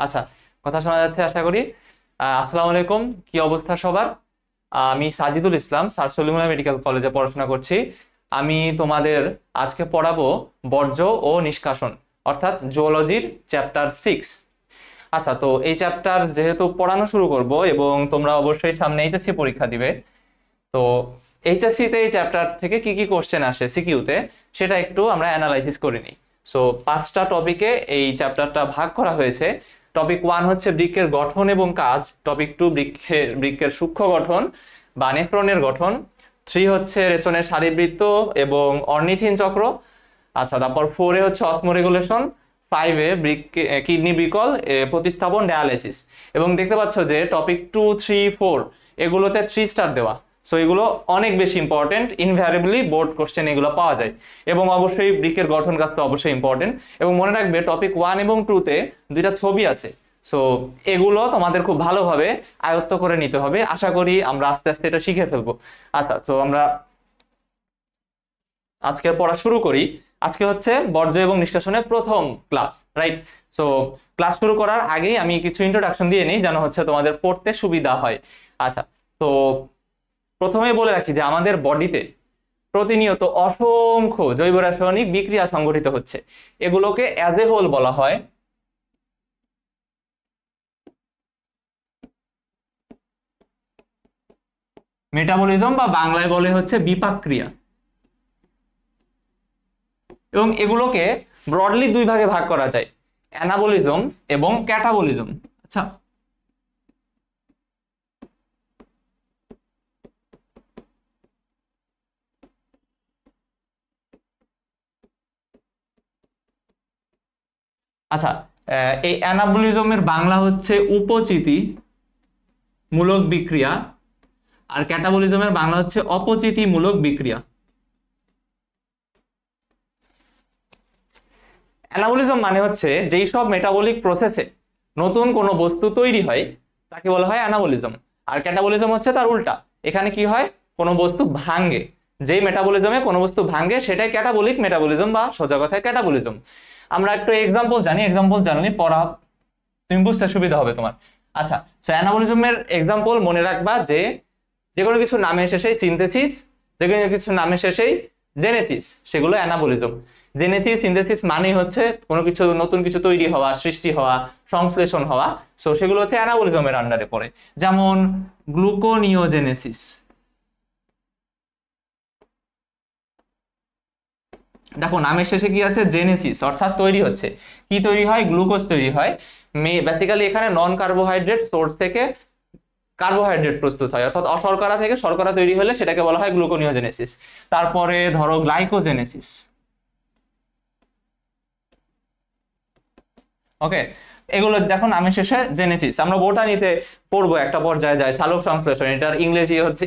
আচ্ছা, কথা শোনা যাচ্ছে আশা করি। আসসালামু আলাইকুম, কি অবস্থা সবার? আমি সাজিদুল ইসলাম, স্যার সলিমুল্লাহ মেডিকেল কলেজে পড়াশোনা করছি। আমি তোমাদের আজকে পড়াবো বর্জ্য ও নিষ্কাশন, অর্থাৎ জুওলজির চ্যাপ্টার 6। আচ্ছা, তো এই চ্যাপ্টার যেহেতু পড়ানো শুরু করব এবং তোমরা অবশ্যই সামনে এইচএসসি পরীক্ষা দিবে, তো এইচএসসি তে এই চ্যাপ্টার থেকে কি কি কোশ্চেন আসে সিকিউতে সেটা একটু আমরা অ্যানালাইসিস করে নিই। সো 5টা টপিকে এই চ্যাপ্টারটা ভাগ করা হয়েছে। টপিক 1 হচ্ছে বৃক্কের গঠন এবং কাজ। টপিক 2 বৃক্কের সূক্ষ্ম গঠন বা নেফ্রনের গঠন। 3 হচ্ছে রেচনের শারীরবৃত্ত এবং অর্নিথিন চক্র। আচ্ছা, তারপর 4 এ হচ্ছে অসমোরেগুলেশন। 5 এ কিডনি বিকল, প্রতিস্থাপন, ডায়ালাইসিস। এবং দেখতে পাচ্ছ যে টপিক 2, 3, 4 এগুলোতে 3 স্টার দেওয়া। সো এগুলো অনেক বেশি ইম্পর্টেন্ট, ইনভ্যারিয়েবলি বোর্ড কোশ্চেন এগুলো পাওয়া যায়। এবং অবশ্যই বৃক্কের গঠন কাজ তো অবশ্যই ইম্পর্টেন্ট। এবং মনে রাখবে টপিক 1 এবং 2 তে দুইটা ছবি আছে। সো এগুলো তোমাদের খুব ভালোভাবে আয়ত্ত করে নিতে হবে। আশা করি আমরা আস্তে আস্তে এটা শিখে ফেলবো। আচ্ছা, তো আমরা আজকে পড়া শুরু করি। আজকে হচ্ছে বর্জ্য এবং নিষ্কাশনের প্রথম ক্লাস, রাইট? সো ক্লাস শুরু করার আগেই আমি কিছু ইন্ট্রোডাকশন দিয়ে নিই যেন হচ্ছে তোমাদের পড়তে সুবিধা হয়। আচ্ছা, তো প্রথমেই বলে রাখি যে আমাদের বডিতে প্রতিনিয়ত অসংখ্য জৈব রাসায়নিক বিক্রিয়া সংঘটিত হচ্ছে। এগুলোকে অ্যাজ এ হোল বলা হয় মেটাবলিজম, বা বাংলায় বলে হচ্ছে বিপাক ক্রিয়া। এবং এগুলোকে ব্রডলি দুই ভাগে ভাগ করা যায়, অ্যানাবলিজম এবং ক্যাটাবলিজম। আচ্ছা, আচ্ছা, এই অ্যানাবলিজমের বাংলা হচ্ছে উপচিতি মূলক বিক্রিয়া, আর ক্যাটাবলিজমের বাংলা হচ্ছে অপচিতি মূলক বিক্রিয়া। অ্যানাবলিজম মানে হচ্ছে যেই সব মেটাবলিক প্রসেসে নতুন কোনো বস্তু তৈরি হয় তাকে বলা হয় অ্যানাবলিজম। আর ক্যাটাবলিজম হচ্ছে তার উল্টা। এখানে কি হয়, কোনো বস্তু ভাঙ্গে, যেই মেটাবলিজমে কোনো বস্তু ভাঙ্গে সেটাই ক্যাটাবলিক মেটাবলিজম, বা সোজা কথায় ক্যাটাবলিজম। আমরা একটু এক্সাম্পল জানি, এক্সাম্পল জানলে পড়া তুমি বুঝতে সুবিধা হবে তোমার। আচ্ছা, সো অ্যানাবলিজমের এক্সাম্পল মনে রাখবা যে যে কোনো কিছু নামের শেষেই সিনথেসিস, যে কোনো কিছু নামের শেষেই জেনেসিস, সেগুলো অ্যানাবলিজম। জেনেসিস, সিনথেসিস মানেই হচ্ছে কোনো কিছু নতুন কিছু তৈরি হওয়া, সৃষ্টি হওয়া, সংশ্লেষণ হওয়া। সো সেগুলো হচ্ছে অ্যানাবলিজমের আন্ডারে পড়ে। যেমন গ্লুকোনিওজেনেসিস। দেখো নামের শেষে কি আছে, জেনেসিস, অর্থাৎ তৈরি হচ্ছে। কি তৈরি হয়? গ্লুকোজ তৈরি হয়। বেসিক্যালি এখানে নন কার্বোহাইড্রেট সোর্স থেকে কার্বোহাইড্রেট প্রস্তুত হয়, অর্থাৎ অশর্করা থেকে শর্করা তৈরি হলে সেটাকে বলা হয় গ্লুকোনিওজেনেসিস। তারপরে ধরো গ্লাইকোজেনেসিস। ওকে, এগুলো দেখো নামের শেষে জেনেসিস। আমরা বোটানিতে পড়বো একটা পর্যায়ে যায় সালোক সংশ্লেষণ, এটার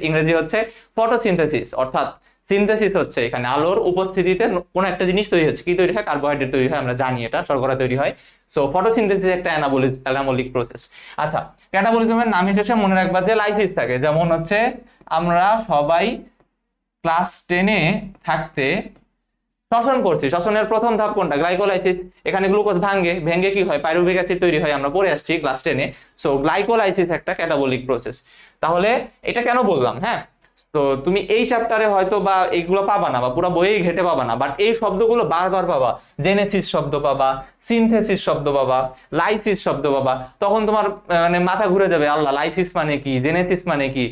ইংরেজি হচ্ছে ফটোসিনথেসিস। অর্থাৎ সিনথেসিস হচ্ছে এখানে আলোর উপস্থিতিতে কোনো একটা জিনিস তৈরি হচ্ছে। কি তৈরি হয়? কার্বোহাইড্রেট তৈরি হয়, আমরা জানি এটা, শর্করা তৈরি হয়। সো ফটোসিনথেসিস একটা অ্যানাবলিক প্রসেস। আচ্ছা, ক্যাটাবলিজমের নামের শেষে মনে রাখবা যে লাইসিস থাকে। যেমন হচ্ছে আমরা সবাই ক্লাস 10-এ থাকতে শ্বসন করছি। শ্বসনের প্রথম ধাপ কোনটা? গ্লাইকোলাইসিস। এখানে গ্লুকোজ ভেঙে কি হয়? পাইরুভিক অ্যাসিড তৈরি হয়, আমরা পড়ে আসছি ক্লাস 10-এ। সো গ্লাইকোলাইসিস একটা ক্যাটাবলিক প্রসেস। তাহলে এটা কেন বললাম? হ্যাঁ, তো তুমি এই চ্যাপ্টারে হয়তো বা এইগুলো পাবা না, বা পুরো বইয়ে ঘেটে পাবা না, বাট এই শব্দগুলো বারবার পাবা। জেনেসিস শব্দ পাবা, সিনথেসিস শব্দ পাবা, লাইসিস শব্দ পাবা। তখন তোমার মানে মাথা ঘুরে যাবে, আল্লাহ, লাইসিস মানে কি, জেনেসিস মানে কি।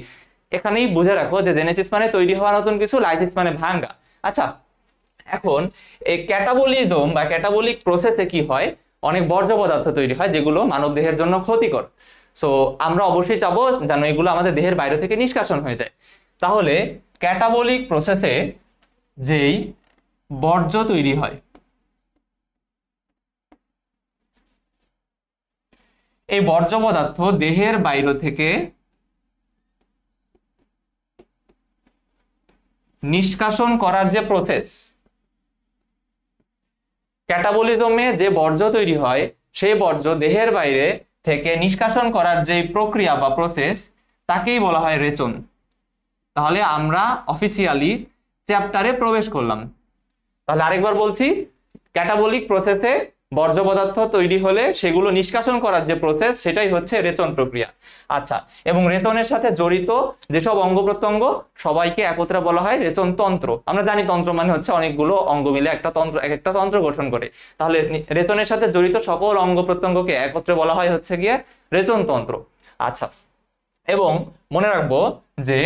এখানেই বুঝে রাখো যে জেনেসিস মানে তৈরি হওয়া নতুন কিছু, লাইসিস মানে ভাঙ্গা। আচ্ছা, এখন এই ক্যাটাবলিজম বা ক্যাটাবলিক প্রসেসে কি হয়? অনেক বর্জ্য পদার্থ তৈরি হয় যেগুলো মানব দেহের জন্য ক্ষতিকর। সো আমরা অবশ্যই চাবো যেন এগুলো আমাদের দেহের বাইরে থেকে নিষ্কাশন হয়ে যায়। তাহলে ক্যাটাবলিক প্রসেসে যেই বর্জ্য তৈরি হয়, এই বর্জ্য পদার্থ দেহের বাইরে থেকে নিষ্কাশন করার যে প্রসেস, ক্যাটাবলিজমে যে বর্জ্য তৈরি হয় সেই বর্জ্য দেহের বাইরে থেকে নিষ্কাশন করার যে প্রক্রিয়া বা প্রসেস, তাকেই বলা হয় রেচন। তাহলে আমরা অফিসিয়ালি চ্যাপ্টারে প্রবেশ করলাম। তাহলে আরেকবার বলছি, ক্যাটাবলিক প্রসেসে বর্জ্য পদার্থ তৈরি হলে সেগুলো নিষ্কাশন করার যে প্রসেস সেটাই হচ্ছে রেচন প্রক্রিয়া। আচ্ছা, এবং রেচনের সাথে জড়িত যেসব অঙ্গ প্রত্যঙ্গ সবাইকে একত্রে বলা হয় রেচন তন্ত্র। আমরা জানি তন্ত্র মানে হচ্ছে অনেকগুলো অঙ্গ মিলে একটা তন্ত্র, এক একটা তন্ত্র গঠন করে। তাহলে রেচনের সাথে জড়িত সকল অঙ্গ প্রত্যঙ্গকে একত্রে বলা হয় হচ্ছে গিয়ে রেচন তন্ত্র। আচ্ছা, এবং মনে রাখবো যে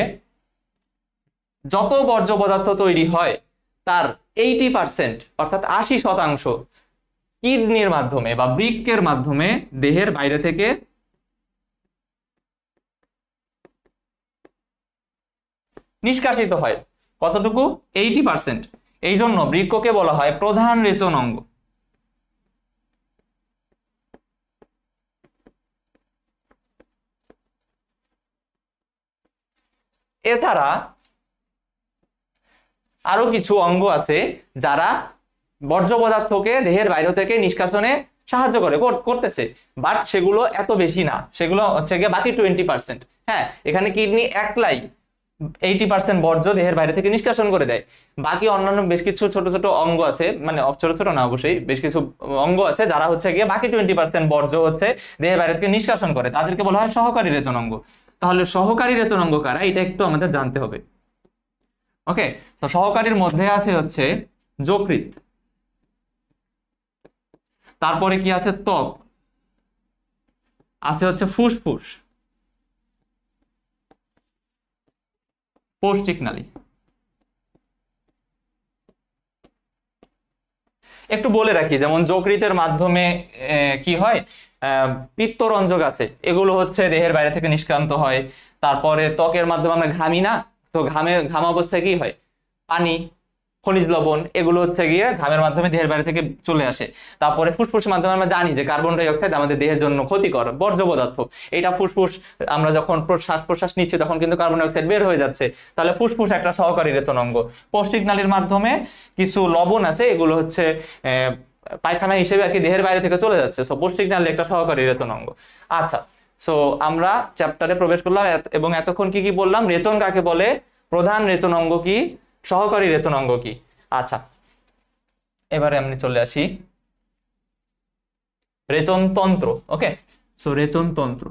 যত বর্জ্য পদার্থ তৈরি হয় তার 80% অর্থাৎ 80% কিডনির মাধ্যমে বা বৃক্কের মাধ্যমে দেহের বাইরে থেকে নিষ্কাশিত হয়। কতটুকু? 80%। এই জন্য বৃক্ককে বলা হয় প্রধান রেচন অঙ্গ। এছাড়া আরো কিছু অঙ্গ আছে যারা বর্জ্য পদার্থকে দেহের বাইরে থেকে নিষ্কাশনে সাহায্য করতেছে, বাট সেগুলো এত বেশি না, সেগুলো হচ্ছে গিয়ে বাকি 20%। হ্যাঁ, এখানে কিডনি একলাই 80% বর্জ্য দেহের বাইরে থেকে নিষ্কাশন করে দেয়। বাকি অন্যান্য বেশ কিছু ছোট ছোট অঙ্গ আছে, মানে ছোট ছোট না অবশ্যই, বেশ কিছু অঙ্গ আছে যারা হচ্ছে গিয়ে বাকি 20% বর্জ্য হচ্ছে দেহের বাইরে থেকে নিষ্কাশন করে, তাদেরকে বলা হয় সহকারী রেচন অঙ্গ। তাহলে সহকারী রেচন অঙ্গ কারা, এটা একটু আমাদের জানতে হবে। ওকে, তো সহকারীর মধ্যে আছে হচ্ছে যকৃৎ, তারপরে কি আছে ত্বক, আছে হচ্ছে ফুসফুস, পৌষ্টিক নালী। একটু বলে রাখি, যেমন যকৃতের মাধ্যমে কি হয়, পিত্তরঞ্জক আছে, এগুলো হচ্ছে দেহের বাইরে থেকে নিষ্কান্ত হয়। তারপরে ত্বকের মাধ্যমে আমরা ঘামি না, তো ঘামা অবস্থায় কি হয়, পানি, খনিজ লবণ, এগুলো হচ্ছে গিয়ে ঘামের মাধ্যমে দেহের বাইরে থেকে চলে আসে। তারপরে ফুসফুসের মাধ্যমে আমরা জানি যে কার্বন ডাই অক্সাইড আমাদের দেহের জন্য ক্ষতিকর বর্জ্য পদার্থ, এটা ফুসফুস, আমরা যখন শ্বাস প্রশ্বাস নিচ্ছি তখন কিন্তু কার্বন ডাই অক্সাইড বের হয়ে যাচ্ছে, তাহলে ফুসফুস একটা সহকারী রেচন অঙ্গ। পৌষ্টিক নালীর মাধ্যমে কিছু লবণ আছে, এগুলো হচ্ছে পায়খানা হিসেবে আর কি দেহের বাইরে থেকে চলে যাচ্ছে, সো পৌষ্টিক নালী একটা সহকারী রেচন অঙ্গ। আচ্ছা, সো আমরা চ্যাপ্টারে প্রবেশ করলাম এবং এতক্ষণ কি কি বললাম, রেচন কাকে বলে, প্রধান রেচন অঙ্গ কি, সহকারী রেচন অঙ্গ কি। আচ্ছা, এবারে আমি চলে আসি রেচন তন্ত্র। ওকে, সো রেচন তন্ত্র।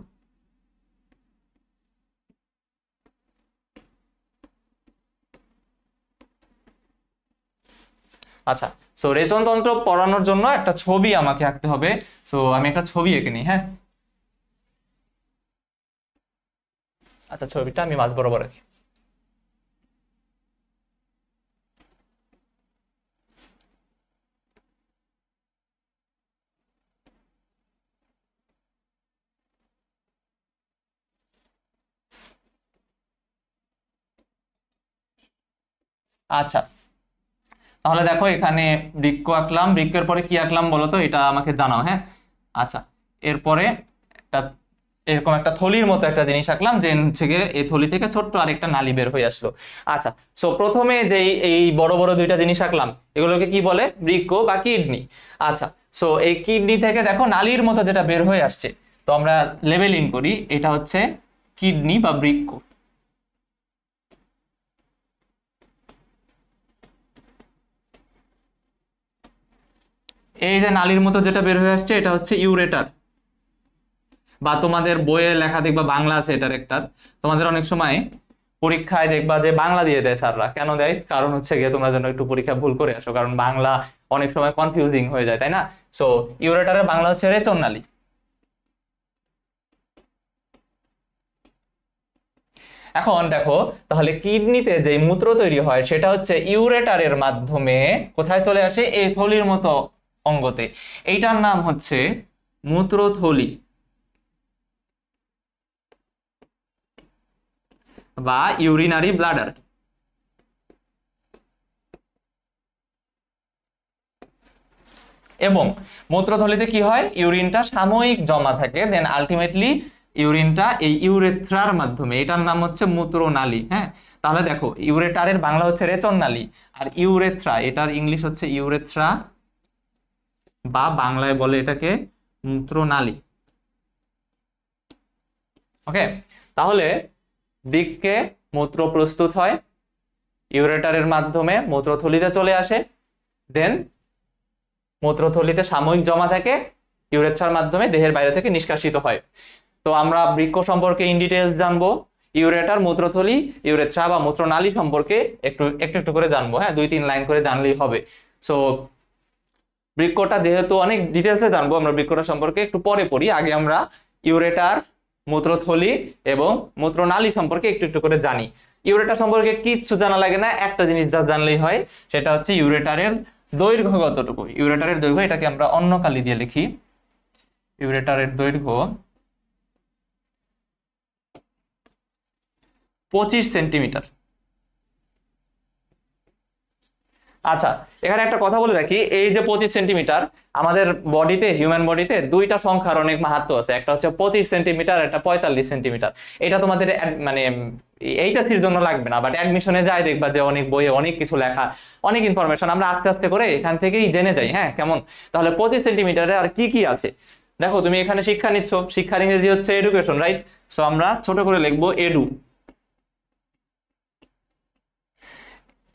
আচ্ছা, সো রেচন তন্ত্র পড়ানোর জন্য একটা ছবি আমাকে আঁকতে হবে। সো আমি একটা ছবি এঁকে নিই। হ্যাঁ, আচ্ছা, ছবিটা আমি মাঝ বরাবর রাখি। আচ্ছা, তাহলে দেখো এখানে বৃক্ক আঁকলাম, বৃক্কের পরে কি আঁকলাম বলো তো, এটা আমাকে জানাও। হ্যাঁ, আচ্ছা, এরপরে একটা এরকম একটা থলির মতো একটা জিনিস আঁকলাম, যে হচ্ছে গিয়ে এই থলি থেকে ছোট্ট আরেকটা নালী বের হয়ে আসলো। আচ্ছা, সো প্রথমে যে এই বড় বড় দুইটা জিনিস আঁকলাম, এগুলোকে কি বলে, বৃক্ক বা কিডনি। আচ্ছা, সো এই কিডনি থেকে দেখো নালীর মতো যেটা বের হয়ে আসছে, তো আমরা লেবেলিং করি, এটা হচ্ছে কিডনি বা বৃক্ক। এই যে নালীর মতো যেটা বের হয়ে আসছে, এটা হচ্ছে ইউরেটার, বা তোমাদের বইয়ে লেখা দেখবা বাংলা আছে এটার একটা, তোমাদের অনেক সময় পরীক্ষায় দেখবা যে বাংলা দিয়ে দেয় স্যাররা, কেন দেয়, কারণ হচ্ছে গিয়ে তোমরা যেন একটু পরীক্ষা ভুল করে আসো, কারণ বাংলা অনেক সময় কনফিউজিং হয়ে যায়, তাই না। সো ইউরেটারের বাংলা হচ্ছে রেচন নালী। এখন দেখো, তাহলে কিডনিতে যে মূত্র তৈরি হয় সেটা হচ্ছে ইউরেটারের মাধ্যমে কোথায় চলে আসে, এই থলির মতো অঙ্গতে, এইটার নাম হচ্ছে মূত্রথলি বা ইউরিনারি ব্লাডার। এবং মূত্রথলিতে কি হয়, ইউরিনটা সাময়িক জমা থাকে, দেন আলটিমেটলি ইউরিনটা এই ইউরেথ্রার মাধ্যমে, এটার নাম হচ্ছে মূত্রনালী। হ্যাঁ, তাহলে দেখো ইউরেটারের বাংলা হচ্ছে রেচন নালী, আর ইউরেথ্রা এটার ইংলিশ হচ্ছে ইউরেথ্রা, বা বাংলায় বলে এটাকে মূত্রনালী। ওকে, তাহলে বৃক্কে মূত্র প্রস্তুত হয়, ইউরেটারের মাধ্যমে মূত্রথলিতে চলে আসে, দেন মূত্রথলিতে সাময়িক জমা থাকে, ইউরেথ্রার মাধ্যমে দেহের বাইরে থেকে নিষ্কাশিত হয়। তো আমরা বৃক্ক সম্পর্কে ইন ডিটেইলস জানবো, ইউরেটার, মূত্রথলি, ইউরেথ্রা বা মূত্রনালী সম্পর্কে একটু একটু করে জানবো। হ্যাঁ, 2-3 লাইন করে জানলেই হবে। সো বৃক্কটা যেহেতু অনেক ডিটেলসে জানবো, আমরা বৃক্কটা সম্পর্কে একটু পরে পড়ি। আগে আমরা ইউরেটার, মূত্রথলি এবং মূত্রনালী সম্পর্কে একটু করে জানি। ইউরেটার সম্পর্কে কিচ্ছু জানা লাগে না, একটা জিনিস যা জানলেই হয়, সেটা হচ্ছে ইউরেটারের দৈর্ঘ্য কতটুকু। ইউরেটারের দৈর্ঘ্য, এটাকে আমরা অন্য কালি দিয়ে লিখি, ইউরেটারের দৈর্ঘ্য 25 সেন্টিমিটার। আচ্ছা, এখানে একটা কথা বলে রাখি, এই যে 25 সেন্টিমিটার, আমাদের বডিতে, হিউম্যান বডিতে দুইটা সংখ্যার অনেক মাহাত্ম্য আছে। একটা হচ্ছে 25 সেন্টিমিটার, একটা 45 সেন্টিমিটার। এটা তোমাদের মানে এইচএসসির জন্য লাগবে না, বাট অ্যাডমিশনে যায় দেখবা যে অনেক বইয়ে অনেক কিছু লেখা, অনেক ইনফরমেশন আমরা আস্তে আস্তে করে এখান থেকেই জেনে যাই। হ্যাঁ, কেমন? তাহলে 25 সেন্টিমিটারে আর কি কি আছে দেখো। তুমি এখানে শিক্ষা নিচ্ছ, শিক্ষার ইংরেজি হচ্ছে এডুকেশন, রাইট? সো আমরা ছোট করে লিখবো এডু।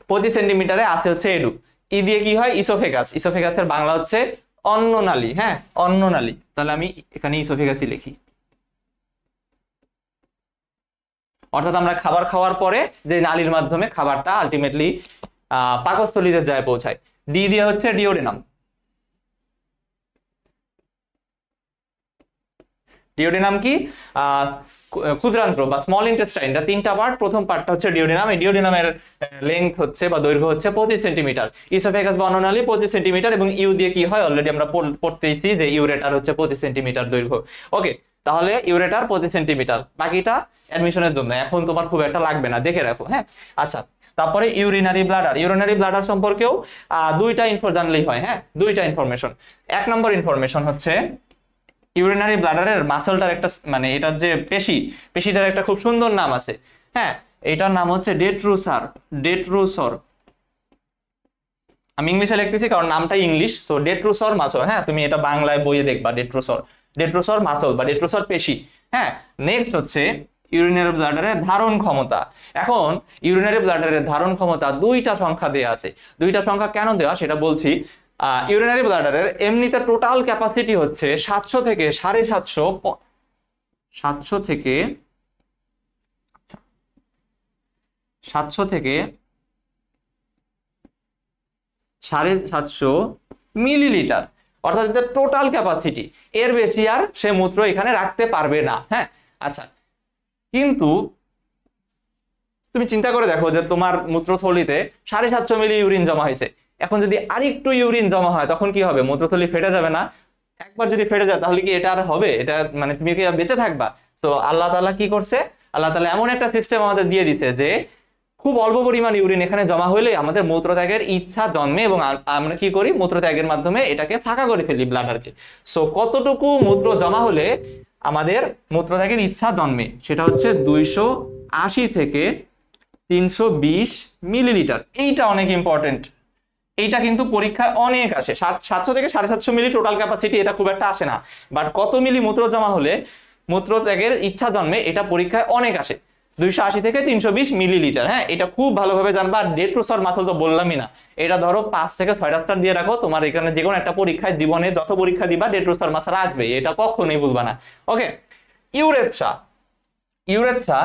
25 সেন্টিমিটারে আছে হচ্ছে এডু। ই দিয়ে কি হয়? ইসোফেগাস। ইসোফেগাসের বাংলা হচ্ছে অন্ননালী। হ্যাঁ, অন্ননালী। তাহলে আমি এখানে ইসোফেগাসই লিখি। অর্থাৎ আমরা খাবার খাওয়ার পরে যে নালীর মাধ্যমে খাবারটা আলটিমেটলি পাকস্থলীতে যায়, পৌঁছায়। ডি দিয়ে হচ্ছে ডিওডেনাম। ডিওডেনাম কি? ক্ষুদ্রান্ত্র বা স্মল ইন্টেস্টাইন। এটা 3টা পার্ট। প্রথম পার্টটা হচ্ছে ডিওডেনাম। এই ডিওডেনামের লেংথ হচ্ছে বা দৈর্ঘ্য হচ্ছে 25 সেন্টিমিটার। ইসোফেগাস বা অন্ননালী 25 সেন্টিমিটার, এবং ইউ দিয়ে কি হয় অলরেডি আমরা পড়তেইছি যে ইউরেটার হচ্ছে 25 সেন্টিমিটার দৈর্ঘ্য। ওকে, তাহলে ইউরেটার 25 সেন্টিমিটার। বাকিটা অ্যাডমিশনের জন্য, এখন তোমার খুব একটা লাগবে না, দেখে রাখো। হ্যাঁ, আচ্ছা। তারপরে ইউরিনারি ব্লাডার। ইউরিনারি ব্লাডার সম্পর্কেও দুইটা ইনফো জানলেই হয়। হ্যাঁ, দুইটা ইনফরমেশন। 1 নম্বর ইনফরমেশন হচ্ছে ইউরিনারি ব্লাডারের মাসলটার একটা, মানে এটার যে পেশিটার একটা খুব সুন্দর নাম আছে। হ্যাঁ, এটার নাম হচ্ছে ডেট্রুসার। ডেট্রুসর। আমি ইংলিশে লিখতেছি কারণ নামটা ইংলিশ। So ডেট্রুসর muscle. হ্যাঁ, তুমি এটা বাংলায় বইয়ে দেখবা, ডেট্রুসর। ডেট্রুসর মাসল বা ডেট্রুসর পেশি। হ্যাঁ, নেক্সট হচ্ছে ইউরিনারি ব্লাডারের ধারণ ক্ষমতা। এখন ইউরিনারি ব্লাডারের ধারণ ক্ষমতা দুইটা সংখ্যা দেওয়া আছে। দুইটা সংখ্যা কেন দেওয়া সেটা বলছি। ইউরিনারি ব্লাডারের এমনিতে টোটাল ক্যাপাসিটি হচ্ছে 700 থেকে 750 মিলিলিটার, অর্থাৎ টোটাল ক্যাপাসিটি। এর বেশি আর সে মূত্র এখানে রাখতে পারবে না। হ্যাঁ, আচ্ছা। কিন্তু তুমি চিন্তা করে দেখো যে তোমার মূত্রথলিতে 750 মিলি ইউরিন জমা হয়েছে। এখন যদি আরেকটু ইউরিন জমা হয় তখন কি হবে? মূত্রথলি ফেটে যাবে না? একবার যদি ফেটে যায় তাহলে কি এটা আর হবে? এটা মানে তুমি কি বেঁচে থাকবা? তো আল্লাহ তাআলা কি করছে? আল্লাহ তাআলা এমন একটা সিস্টেম আমাদের দিয়ে দিছে যে খুব অল্প পরিমাণ ইউরিন এখানে জমা হলে আমাদের মূত্রত্যাগের ইচ্ছা জন্মে, এবং আমরা কি করি? মূত্রত্যাগের মাধ্যমে এটাকে ফাঁকা করে ফেলি, ব্লাডারকে। সো কতটুকু মূত্র জমা হলে আমাদের মূত্রত্যাগের ইচ্ছা জন্মে? সেটা হচ্ছে 280 থেকে 320 মিলিলিটার। এইটা অনেক ইম্পর্টেন্ট। এইটা কিন্তু পরীক্ষায় অনেক আসে। 700 থেকে 750 মিলি টোটাল ক্যাপাসিটি, এটা খুব একটা আসে না। বাট কত মিলি মূত্র জমা হলে মূত্রত্যাগের ইচ্ছা জন্মে, এটা পরীক্ষায় অনেক আসে। 280 থেকে 320 মিলিলিটার। হ্যাঁ, এটা খুব ভালোভাবে জানবা। আর ডেট্রুসর মাসল তো বললামই না। এটা ধরো 5 থেকে 6টা স্টার দিয়ে রাখো, তোমার এখানে যে কোনো একটা পরীক্ষায়, জীবনে যত পরীক্ষা দিবা ডেট্রুসর মাসল আসবে, এটা কখনোই ভুলবা না। ওকে, ইউরেথ্রা। ইউরেথ্রা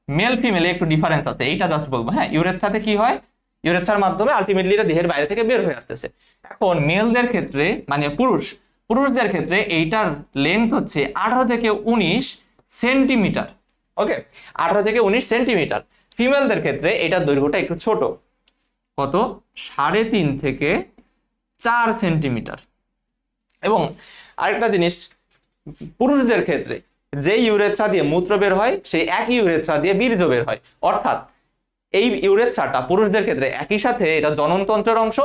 মেল ফিমেলে একটু ডিফারেন্স আছে, এইটা জাস্ট বলবো। হ্যাঁ, ইউরেথ্রাতে কি হয়? ইউরেথ্রার মাধ্যমে আলটিমেটলি এটা দেহের বাইরে থেকে বের হয়ে আসতেছে। এখন মেলদের ক্ষেত্রে, মানে পুরুষদের ক্ষেত্রে এইটার লেন্থ হচ্ছে 18 থেকে 19 সেন্টিমিটার। ওকে, 18 থেকে 19 সেন্টিমিটার। ফিমেলদের ক্ষেত্রে এটার দৈর্ঘ্যটা একটু ছোট। কত? 3.5 থেকে 4 সেন্টিমিটার। এবং আরেকটা জিনিস, পুরুষদের ক্ষেত্রে যে ইউরেথ্রা দিয়ে মূত্র বের হয় সেই একই ইউরেথ্রা দিয়ে বীর্য বের হয়। অর্থাৎ এই ইউরেথ্রাটা পুরুষদের ক্ষেত্রে একই সাথে এটা জননতন্ত্রের অংশ,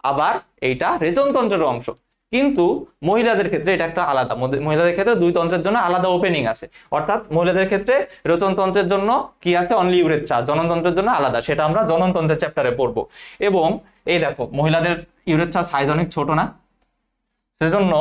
আবার এইটা রেচনতন্ত্রের অংশ। কিন্তু মহিলাদের ক্ষেত্রে এটা একটা আলাদা। মহিলাদের ক্ষেত্রে দুই তন্ত্রের জন্য আলাদা ওপেনিং আছে। অর্থাৎ মহিলাদের ক্ষেত্রে রেচনতন্ত্রের জন্য কি আছে? Only urethra. জননতন্ত্রের জন্য আলাদা, সেটা আমরা জননতন্ত্রের চ্যাপ্টারে পড়বো। এবং এই দেখো, মহিলাদের ইউরেথ্রা সাইজ অনেক ছোট না? সেজন্য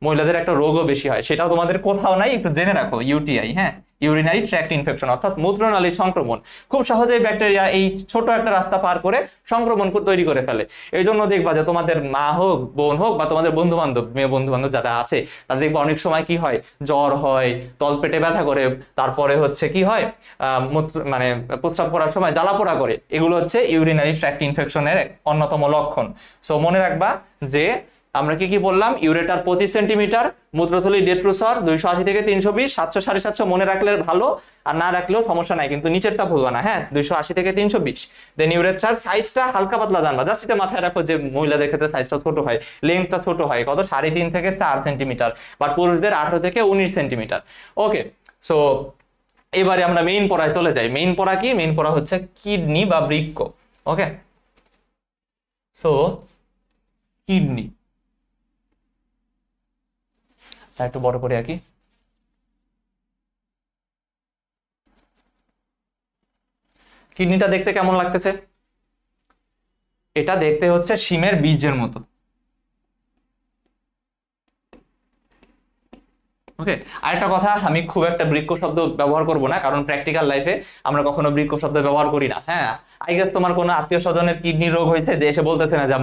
মহিলাদের একটা রোগও বেশি হয়, সেটাও তোমাদের কোথাও নাই, একটু জেনে রাখো। ইউটিআই। হ্যাঁ, ইউরিনারি ট্র্যাক্ট ইনফেকশন অর্থাৎ মূত্রনালীর সংক্রমণ। খুব সহজেই ব্যাকটেরিয়া এই ছোট একটা রাস্তা পার করে সংক্রমণ তৈরি করে ফেলে। এই জন্য দেখবা যে তোমাদের মা হোক, বোন হোক, বা তোমাদের বন্ধু বান্ধব, মেয়ে বন্ধু বান্ধব যারা আছে, তাদের দেখবা অনেক সময় কি হয়, জ্বর হয়, তলপেটে ব্যথা করে, তারপরে হচ্ছে কি হয়, মানে প্রস্রাব করার সময় জ্বালা পোড়া করে। এগুলো হচ্ছে ইউরিনারি ট্র্যাক্ট ইনফেকশনের অন্যতম লক্ষণ। সো মনে রাখবা যে আমরা কি কি বললাম, ইউরেটার 25 সেন্টিমিটার, মূত্রথলি ডেট্রোসর 280 থেকে 320, 700 750 মনে রাখলে ভালো, আর না রাখলেও সমস্যা নাই, কিন্তু নিচেরটা ভুলবা না, হ্যাঁ, 280 থেকে 320। দেন ইউরেথ্রার সাইজটা হালকা পাতলা জানবা, জাস্ট এটা মাথায় রাখো যে মহিলাদের ক্ষেত্রে সাইজটা ছোট হয়, লেন্থটা ছোট হয়, কত 3.5 থেকে 4 সেন্টিমিটার, বাট পুরুষদের 18 থেকে 19 সেন্টিমিটার। ওকে, সো এবারে আমরা মেইন পড়ায় চলে যাই। মেইন পড়া কি? মেইন পড়া হচ্ছে কিডনি বা বৃক্ক। ওকে, সো কিডনি একটু বড় করে আঁকি। কিডনিটা দেখতে কেমন লাগতেছে? এটা দেখতে হচ্ছে শিমের বীজের মতো। ওকে, আরেকটা কথা, আমি খুব একটা বৃক্ক শব্দ ব্যবহার করব না, কারণ প্র্যাকটিক্যাল লাইফে আমরা কখনো বৃক্ক শব্দ ব্যবহার করি না। হ্যাঁ, আই গেস তোমার কোনো আত্মীয় স্বজনের কিডনি রোগ হয়েছে, যে এসে বলতেছে না যে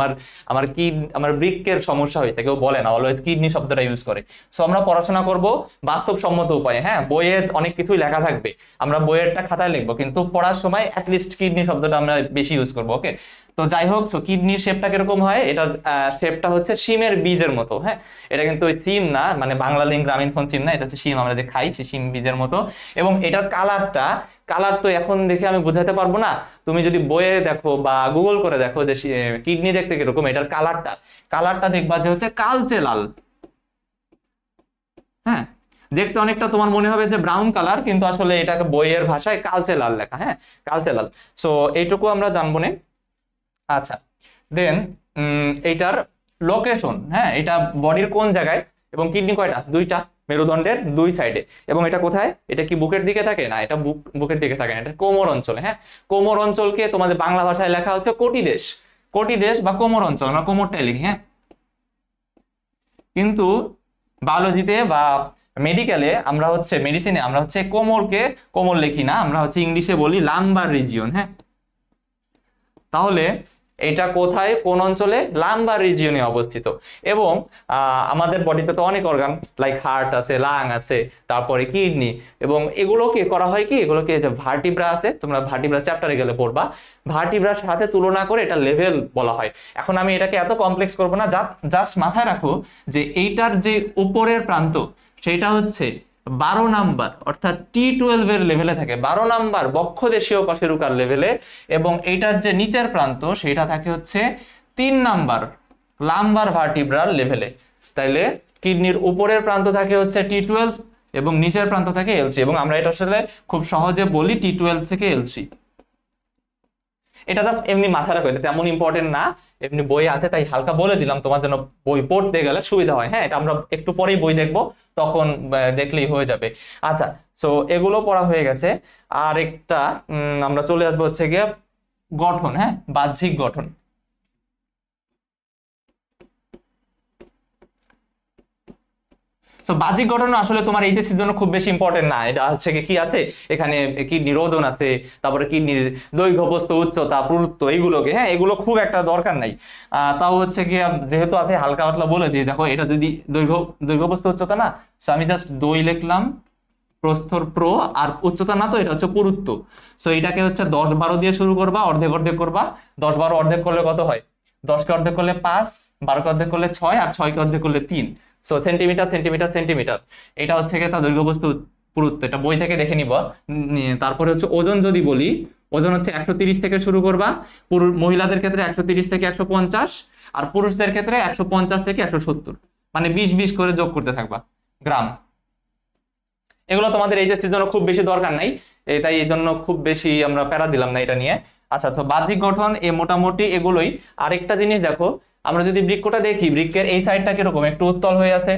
আমার বৃক্কের সমস্যা হয়েছে, কেউ বলে না, অলওয়েজ কিডনি শব্দটা ইউজ করে। সো আমরা পড়াশোনা করব বাস্তবসম্মত উপায়ে। হ্যাঁ, বইয়ে অনেক কিছুই লেখা থাকবে, আমরা বইয়েরটা খাতায় লিখবো, কিন্তু পড়ার সময় অ্যাটলিস্ট কিডনি শব্দটা আমরা বেশি ইউজ করবো। ওকে, তো যাই হোক, সো কিডনির শেপটা কিরকম হয়? এটার শেপটা হচ্ছে শিমের বীজের মতো। হ্যাঁ, এটা কিন্তু ওই সিম না, মানে বাংলা লিঙ্ক গ্রামীণ ফোন সিম না, এটা হচ্ছে শিম, আমরা যে খাই সে শিম বীজের মতো। এবং এটার কালার তো এখন দেখে আমি বোঝাতে পারবো না, তুমি যদি বইয়ে দেখো বা গুগল করে দেখো যে কিডনি দেখতে কিরকম, এটার কালারটা দেখবা যে হচ্ছে কালচে লাল। হ্যাঁ, দেখতে অনেকটা তোমার মনে হবে যে ব্রাউন কালার, কিন্তু আসলে এটাকে বইয়ের ভাষায় কালচে লাল লেখা। হ্যাঁ, কালচে লাল। সো এইটুকু আমরা জানবো না। আচ্ছা, দেন এইটার লোকেশন, হ্যাঁ, এটা বডির কোন জায়গায়, এবং কিডনি কয়টা? দুইটা, মেরুদণ্ডের দুই সাইডে। এবং এটা কোথায়? এটা কি বুকের দিকে থাকে? না, এটা বুকের দিকে থাকে না, এটা কোমর অঞ্চলে। হ্যাঁ, কোমর অঞ্চলকে তোমাদের বাংলা ভাষায় লেখা হচ্ছে কটিদেশ। কটিদেশ বা কোমর অঞ্চল, আমরা কোমরটাই লিখি। হ্যাঁ, কিন্তু বায়োলজিতে বা মেডিকেলে আমরা হচ্ছে, মেডিসিনে আমরা হচ্ছে কোমরকে কোমর লিখি না, আমরা হচ্ছে ইংলিশে বলি লাম্বার রিজিয়ন। হ্যাঁ, তাহলে এটা কোথায়, কোন অঞ্চলে? লাম্বার রিজিয়নে অবস্থিত। এবং আমাদের বডিতে তো অনেক অর্গান, লাইক হার্ট আছে, লাং আছে, তারপরে কিডনি, এবং এগুলোকে করা হয় কি, এগুলোকে যে ভার্টিব্রা আছে, তোমরা ভার্টিব্রা চ্যাপ্টারে গেলে পড়বা, ভার্টিব্রার সাথে তুলনা করে এটা লেভেল বলা হয়। এখন আমি এটাকে এত কমপ্লেক্স করবো না, জাস্ট মাথায় রাখো যে এইটার যে উপরের প্রান্ত সেটা হচ্ছে 12 নাম্বার, অর্থাৎ T12 এর লেভেলে থাকে, 12 নাম্বার বক্ষদেশীয় কশেরুকার লেভেলে। এবং এইটার যে নিচের প্রান্ত সেটা থাকে হচ্ছে 3 নাম্বার লাম্বার ভার্টিব্রাল লেভেলে। তাইলে কিডনির উপরের প্রান্ত থাকে হচ্ছে T12 এবং নিচের প্রান্ত থাকে L3, এবং আমরা এটা আসলে খুব সহজে বলি T12 থেকে L3। এটা জাস্ট এমনি মাথায় রাখো, এটা তেমন ইম্পর্টেন্ট না, এমনি বই আছে তাই হালকা বলে দিলাম তোমার জন্য, বই পড়তে গেলে সুবিধা হয়। হ্যাঁ, এটা আমরা একটু পরেই বই দেখবো, তখন দেখলেই হয়ে যাবে। আচ্ছা, সো এগুলো পড়া হয়ে গেছে। আর একটা আমরা চলে আসবো হচ্ছে গিয়ে গঠন। হ্যাঁ, বাহ্যিক গঠন। সো বাহ্যিক গঠন আসলে তোমার এইচএসসির জন্য খুব বেশি ইম্পর্টেন্ট না। এটা হচ্ছে কি আছে এখানে, কিডনির ওজন আছে, তারপরে কিডনির দৈর্ঘ্য, প্রস্থ, উচ্চতা, পুরুত্ব, এইগুলোকে, হ্যাঁ, এগুলো খুব একটা দরকার নাই। তাও হচ্ছে কি, যেহেতু আছে হালকা পাতলা বলে দিই। দেখো, এটা যদি দৈর্ঘ্য, প্রস্থ, উচ্চতা না, সো আমি জাস্ট দই লিখলাম, প্রস্থর প্রো, আর উচ্চতা না, তো এটা হচ্ছে পুরুত্ব। সো এটাকে হচ্ছে 10 12 দিয়ে শুরু করবা, অর্ধেক অর্ধেক করবা। 10 12 অর্ধেক করলে কত হয়? 10কে অর্ধেক করলে 5, 12কে অর্ধেক করলে 6, আর 6কে অর্ধেক করলে 3। সো সেন্টিমিটার সেন্টিমিটার সেন্টিমিটার, এটা হচ্ছে কি তার দৈর্ঘ্য, প্রস্থ, পুরুত্ব। এটা বই থেকে দেখে নিব। তারপরে হচ্ছে ওজন যদি বলি, ওজন হচ্ছে 130 থেকে শুরু করবা, মহিলাদের ক্ষেত্রে 130 থেকে 150, আর পুরুষদের ক্ষেত্রে 150 থেকে 170, মানে 20 করে যোগ করতে থাকবা গ্রাম। এগুলো তোমাদের এইচএসসির জন্য খুব বেশি দরকার নাই, তাই এই জন্য খুব বেশি আমরা প্যারা দিলাম না এটা নিয়ে। আচ্ছা, তো বাহ্যিক গঠন মোটামুটি এগুলোই। আরেকটা জিনিস দেখো, আমরা যদি বৃক্কটা দেখি, বৃক্কের এই সাইডটা কিরকম, একটু উত্তল হয়ে আছে,